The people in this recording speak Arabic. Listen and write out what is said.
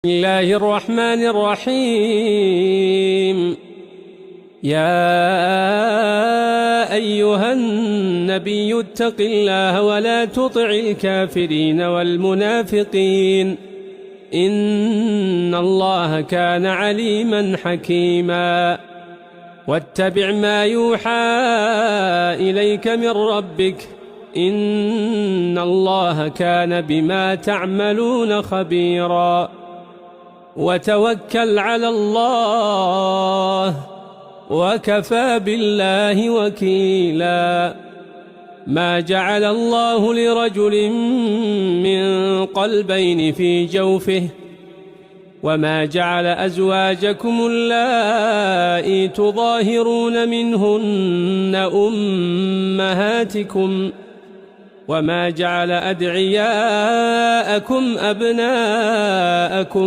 بسم الله الرحمن الرحيم. يا أيها النبي اتق الله ولا تطع الكافرين والمنافقين إن الله كان عليما حكيما. واتبع ما يوحى إليك من ربك إن الله كان بما تعملون خبيرا. وتوكل على الله وكفى بالله وكيلا. ما جعل الله لرجل من قلبين في جوفه وما جعل أزواجكم اللائي تظاهرون منهن أمهاتكم وما جعل أدعياءكم أبناءكم